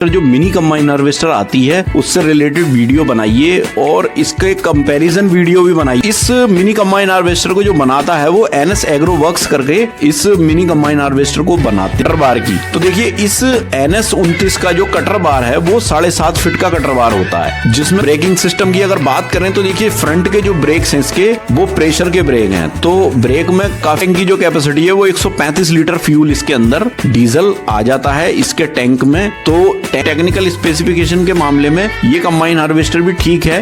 जो mini combine harvester आती है उससे रिलेटेड वीडियो बनाइए और इसके कंपैरिजन वीडियो भी बनाइए। इस मिनी कंबाइन हार्वेस्टर को जो बनाता है वो एनएस एग्रो वर्क्स करके इस मिनी कंबाइन हार्वेस्टर को बनाते हैं। कटर बार की तो देखिए इस एनएस 29 का जो कटर बार है वो 7.5 फीट का कटर बार होता है, जिसमें ब्रेकिंग सिस्टम की अगर बात करें तो देखिए फ्रंट के जो ब्रेक्स हैं इसके वो प्रेशर के ब्रेक हैं। तो ब्रेक में काफी की जो कैपेसिटी है वो 135 लीटर फ्यूल इसके अंदर डीजल आ जाता है इसके टैंक में। तो टेक्निकल स्पेसिफिकेशन के मामले में ये कंबाइन हार्वेस्टर भी ठीक है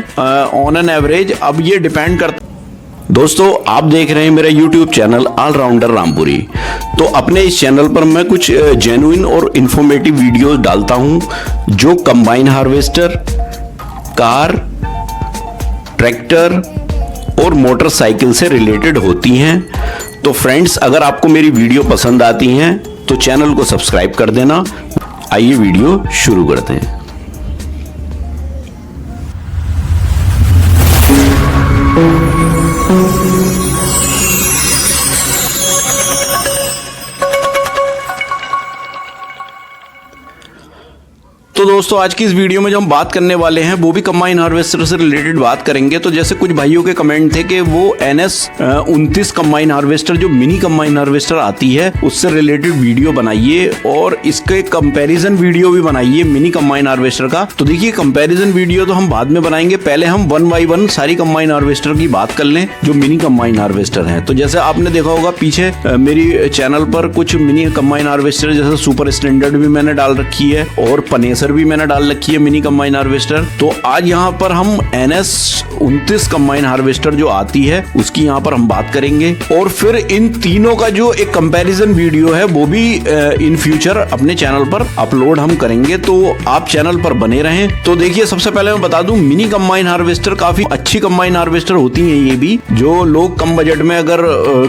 ऑन एन एवरेज। अब ये डिपेंड करता दोस्तों, आप देख रहे हैं मेरा YouTube चैनल ऑलराउंडर रामपुरी। तो अपने इस चैनल पर मैं कुछ जेन्युइन और इंफॉर्मेटिव वीडियोस डालता हूं जो कंबाइन हार्वेस्टर, कार, ट्रैक्टर और मोटरसाइकिल से रिलेटेड होती हैं। तो फ्रेंड्स, अगर आपको मेरी वीडियो पसंद आती हैं तो चैनल को सब्सक्राइब कर देना। आइए वीडियो शुरू करते हैं। तो दोस्तों, आज की इस वीडियो में जो हम बात करने वाले हैं वो भी कंबाइन हार्वेस्टर से रिलेटेड बात करेंगे। तो जैसे कुछ भाइयों के कमेंट थे कि वो NS 29 कंबाइन हार्वेस्टर जो मिनी कंबाइन हार्वेस्टर आती है उससे रिलेटेड वीडियो बनाइए और इसके कंपैरिजन वीडियो भी बनाइए मिनी कंबाइन हार्वेस्टर का। तो देखिए कंपैरिजन वीडियो तो हम बाद में बनाएंगे, पहले हम 1 बाय 1 सारी कंबाइन हार्वेस्टर की बात कर लें जो मिनी कंबाइन हार्वेस्टर है। तो जैसे आपने देखा होगा पीछे मेरी चैनल पर कुछ मिनी कंबाइन हार्वेस्टर जैसे सुपर स्टैंडर्ड भी मैंने डाल रखी है और पनेसर भी मैंने डाल रखी है मिनी कंबाइन हार्वेस्टर। तो आज यहाँ पर हम NS 29 कंबाइन हार्वेस्टर जो आती है उसकी यहाँ पर हम बात करेंगे और फिर इन तीनों का जो एक कंपैरिजन वीडियो है वो भी इन फ्यूचर अपने चैनल पर अपलोड हम करेंगे। तो आप चैनल पर बने रहें। तो देखिए सबसे पहले मैं बता दूं, मिनी कंबाइन हार्वेस्टर काफी अच्छी कंबाइन हार्वेस्टर होती है। ये भी जो लोग कम बजट में अगर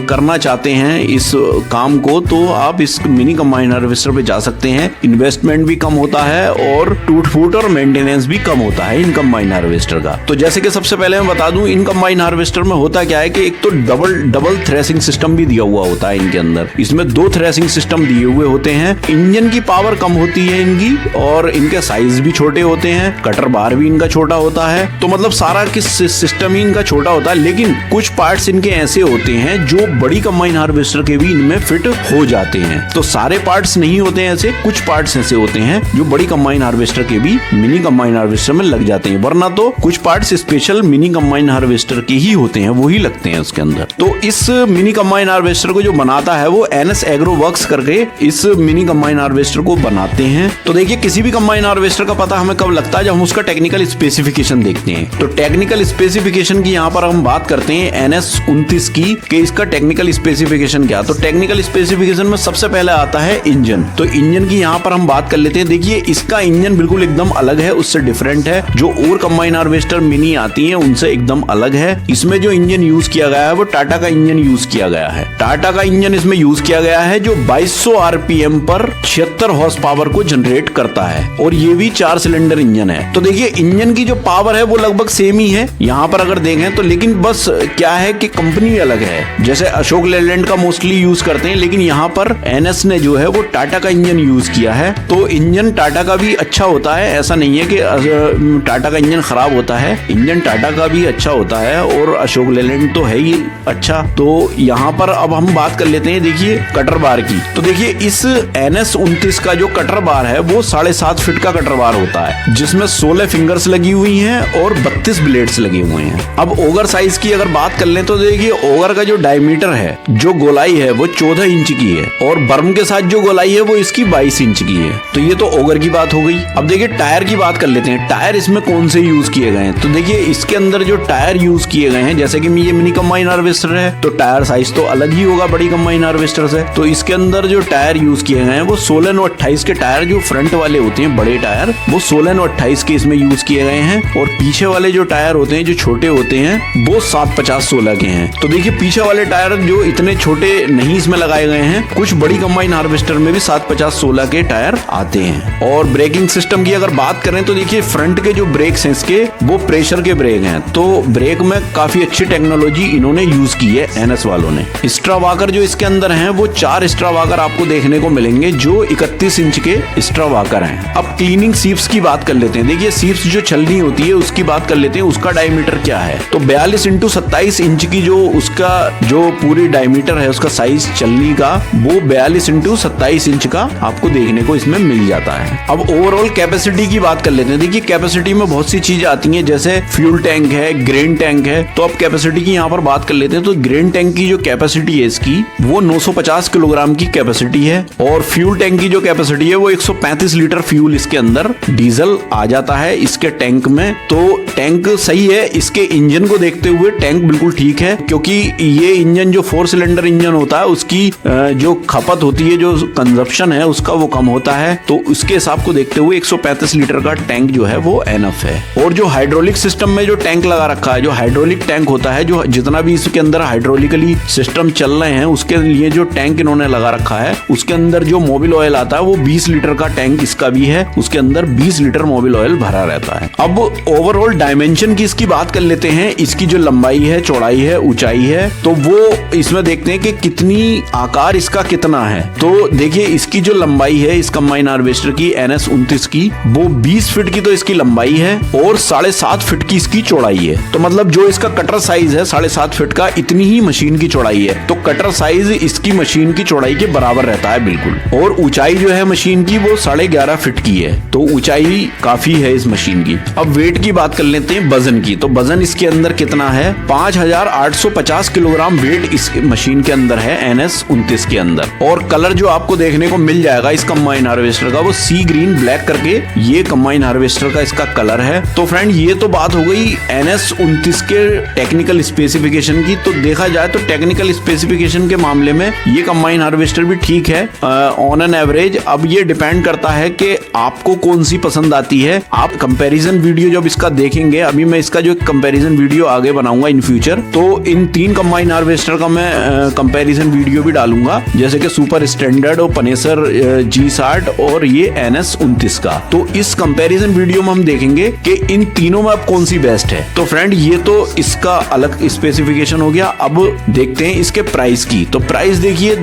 करना चाहते हैं इस काम को तो आप इस मिनी कंबाइन हार्वेस्टर पे जा सकते हैं। इन्वेस्टमेंट भी कम होता है और टूट फूट और मेंटेनेंस भी कम होता है इन कंबाइन हार्वेस्टर का। तो जैसे कि सबसे पहले मैं बता दूं, इन कंबाइन हार्वेस्टर में होता क्या है कि एक तो डबल थ्रेसिंग सिस्टम भी दिया हुआ होता है इनके अंदर। इसमें 2 थ्रेसिंग सिस्टम दिए हुए होते हैं। इंजन की पावर कम होती है इनकी और इनके साइज भी छोटे होते हैं। कटर बार भी इनका छोटा होता है। तो मतलब सारा सिस्टम ही इनका छोटा होता है, लेकिन कुछ पार्ट्स इनके ऐसे होते हैं जो बड़ी कंबाइन हार्वेस्टर के भी इनमें फिट हो जाते हैं। तो सारे पार्ट्स नहीं होते हैं ऐसे, कुछ पार्ट्स ऐसे होते हैं जो बड़ी कंबाइन हार्वेस्टर के भी मिनी कंबाइन हार्वेस्टर में लग जाते हैं, वरना तो कुछ parts special mini combine harvester के ही होते हैं, वो ही लगते हैं उसके अंदर। तो इस मिनी कंबाइन हार्वेस्टर को जो बनाता है वो NS एग्रो वर्क्स करके इस मिनी कंबाइन हार्वेस्टर को बनाते हैं। तो देखिए किसी भी कंबाइन हार्वेस्टर का पता हमें कब लगता है, जब हम उसका टेक्निकल स्पेसिफिकेशन देखते हैं। तो टेक्निकल स्पेसिफिकेशन की यहाँ पर हम बात करते हैं NS 29 की कि इसका टेक्निकल स्पेसिफिकेशन क्या। तो टेक्निकल स्पेसिफिकेशन में सबसे पहले आता है इंजन। तो इंजन की यहाँ पर हम बात कर लेते हैं। देखिए इसका इंजन बिल्कुल एकदम अलग है, उससे डिफरेंट है। जो और कंबाइन हार्वेस्टर मिनी आती हैं उनसे एकदम अलग है। इसमें जो इंजन यूज किया गया है वो टाटा का इंजन यूज किया गया है। टाटा का इंजन इसमें यूज किया गया है जो 2200 RPM पर 76 हॉर्स पावर को जनरेट करता है और ये भी 4 सिलेंडर इंजन है। तो देखिए इंजन की जो पावर है वो लगभग सेम ही है यहाँ पर अगर देखें तो, लेकिन बस क्या है कि कंपनी अलग है। जैसे अशोक लेलैंड का मोस्टली यूज करते हैं, लेकिन यहाँ पर NS ने जो है वो टाटा का इंजन यूज किया है। तो इंजन टाटा का भी अच्छा होता है, ऐसा नहीं है कि टाटा का इंजन खराब होता है। इंजन टाटा का भी अच्छा होता है और अशोक लेलैंड तो है ही अच्छा। तो यहाँ पर अब हम बात कर लेते हैं देखिए कटर बार की। तो देखिए इस NS 29 का जो कटर बार है वो 7.5 फीट का कटर बार होता है, जिसमें 16 फिंगर्स लगी हुई हैं और 32 ब्लेड्स लगे हुए हैं। अब ओगर साइज की अगर बात कर लें तो देखिए ओगर का जो डायमीटर है, जो गोलाई है वो 14 इंच की है और बर्म के साथ जो गोलाई है वो इसकी 22 इंच की है। तो ये तो ओगर की बात हो गई। अब देखिए टायर की बात कर लेते हैं। टायर इसमें कौन से यूज किए गए हैं। तो देखिए इसके अंदर जो टायर यूज किए गए हैं, जैसे कि ये मिनी कंबाइन हार्वेस्टर है तो टायर साइज तो अलग ही होगा बड़ी कंबाइन हार्वेस्टर से। तो इसके अंदर जो टायर यूज किए गए हैं वो 16 और 28 के टायर, जो फ्रंट वाले होते हैं बड़े टायर, वो 16 और 28 के इसमें यूज किए गए हैं। और पीछे वाले जो टायर होते हैं जो छोटे होते हैं वो 750-16 के हैं। तो देखिए पीछे वाले टायर जो इतने छोटे नहीं इसमें लगाए गए हैं, कुछ बड़ी कंबाइन हार्वेस्टर में भी 750-16 के टायर आते हैं। और ब्रेक ब्रेकिंग सिस्टम की अगर बात करें तो देखिए फ्रंट के जो ब्रेक्स हैं इसके वो प्रेशर के ब्रेक हैं, तो ब्रेक में काफी अच्छी टेक्नोलॉजी इन्होंने यूज की है एनएस वालों ने। एक्स्ट्रा वाकर जो इसके अंदर हैं वो 4 एक्स्ट्रा वाकर आपको देखने को मिलेंगे जो 31 इंच के एक्स्ट्रा वाकर हैं। अब क्लीनिंग सीप्स की बात कर लेते हैं। देखिए सीप्स जो छलनी होती है उसकी बात कर लेते हैं, उसका डायमीटर क्या है। तो 42 × 27 इंच की जो उसका जो पूरी डायमीटर है उसका साइज छलनी का वो 42 × 27 इंच का आपको देखने को इसमें मिल जाता है। अब ओवरऑल कैपेसिटी की बात कर लेते हैं। देखिए कैपेसिटी में बहुत सी चीजें आती हैं, जैसे फ्यूल टैंक है, ग्रेन टैंक है। तो अब कैपेसिटी की यहाँ पर बात कर लेते हैं। तो ग्रेन टैंक की जो कैपेसिटी है इसकी वो 950 किलोग्राम की कैपेसिटी है, और फ्यूल टैंक की जो कैपेसिटी है वो 135 लीटर फ्यूल इसके अंदर डीजल आ जाता है इसके टैंक में। तो टैंक सही है, इसके इंजन को देखते हुए टैंक बिल्कुल ठीक है, क्योंकि ये इंजन जो 4 सिलेंडर इंजन होता है उसकी जो खपत होती है, जो कंजप्शन है उसका वो कम होता है। तो उसके हिसाब को देखते हुए 135 लीटर का टैंक जो है वो एनफ है। और जो हाइड्रोलिक सिस्टम में जो टैंक लगा रखा है, जो हाइड्रोलिक टैंक होता है, जो जितना भी इसके अंदर हाइड्रोलिकली सिस्टम चल रहे हैं उसके लिए जो टैंक इन्होंने लगा रखा है उसके अंदर जो मोबिल ऑयल आता है वो 20 लीटर का टैंक इसका भी है, उसके अंदर 20 लीटर मोबिल ऑयल भरा रहता है। अब ओवरऑल डायमेंशन की इसकी बात कर लेते हैं। इसकी जो लंबाई है, चौड़ाई है, ऊंचाई है, तो वो इसमें देखते हैं कि कितनी आकार इसका कितना है। तो देखिए इसकी जो लंबाई है इस कंबाइन हार्वेस्टर की NS 29 की वो 20 फीट की तो इसकी लंबाई है और 7.5 फीट की इसकी चौड़ाई है। तो मतलब जो इसका कटर साइज है 7.5 फीट का, इतनी ही मशीन की चौड़ाई है। तो कटर साइज इसकी मशीन की चौड़ाई के बराबर रहता है बिल्कुल। और ऊंचाई जो है मशीन की वो 11.5 फीट की है, तो ऊंचाई काफी है इस मशीन की। अब वेट की बात कर लेते हैं, वजन की। तो वजन इसके अंदर कितना है, 5850 किलोग्राम वेट इस मशीन के अंदर है NS 29 के अंदर। और कलर जो आपको देखने को मिल जाएगा इस कंबाइन हार्वेस्टर का वो सी ग्रीन ब्लैक करके ये कंबाइन हार्वेस्टर का इसका कलर है। तो फ्रेंड ये तो बात हो गई NS 29 के टेक्निकल स्पेसिफिकेशन की। तो देखा जाए तो टेक्निकल स्पेसिफिकेशन के मामले में ये कंबाइन हार्वेस्टर भी ठीक है ऑन एन एवरेज। अब ये डिपेंड करता है कि आपको कौन सी पसंद आती है। आप कंपैरिजन वीडियो जब इसका देखेंगे, अभी मैं इसका जो कंपैरिजन वीडियो आगे बनाऊंगा इन फ्यूचर, तो इन 3 कंबाइन हार्वेस्टर का मैं कंपैरिजन वीडियो भी डालूंगा, जैसे कि सुपर स्टैंडर्ड और पनेसर G60 और ये NS 29 का। तो इस कंपैरिजन वीडियो में हम देखेंगे कि इन तीनों में अब कौन सी बेस्ट है। तो फ्रेंड ये तो इसका अलग स्पेसिफिकेशन हो गया। अब देखते हैं इसके प्राइस की। तो प्राइस देखिए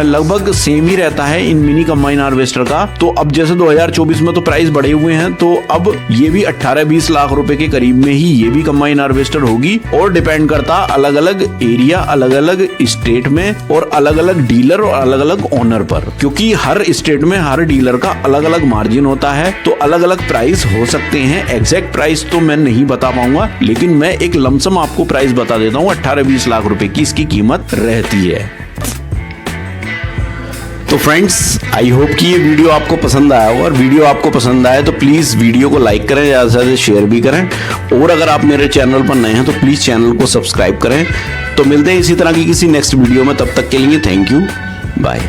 लगभग सेम ही रहता है इन मिनी कंबाइन हार्वेस्टर का। तो अब जैसे 2024 में तो प्राइस बढ़े हुए हैं, तो अब ये भी 18-20 लाख रुपए के करीब में ही ये भी कंबाइन हार्वेस्टर होगी। और डिपेंड करता अलग अलग एरिया, अलग अलग स्टेट में और अलग अलग डीलर और अलग अलग ओनर पर, क्योंकि हर स्टेट में हर डीलर का अलग अलग मार्जिन होता है। तो अलग अलग प्राइस हो सकते हैं। एग्जैक्ट प्राइस तो मैं नहीं बता पाऊंगा, लेकिन मैं एक लमसम आपको प्राइस बता देता हूँ। 18-20 लाख रुपए की इसकी कीमत रहती है। तो फ्रेंड्स आई होप कि ये वीडियो आपको पसंद आया हो, और वीडियो आपको पसंद आए तो प्लीज़ वीडियो को लाइक करें, ज़्यादा से ज़्यादा शेयर भी करें। और अगर आप मेरे चैनल पर नए हैं तो प्लीज़ चैनल को सब्सक्राइब करें। तो मिलते हैं इसी तरह की किसी नेक्स्ट वीडियो में, तब तक के लिए थैंक यू, बाय।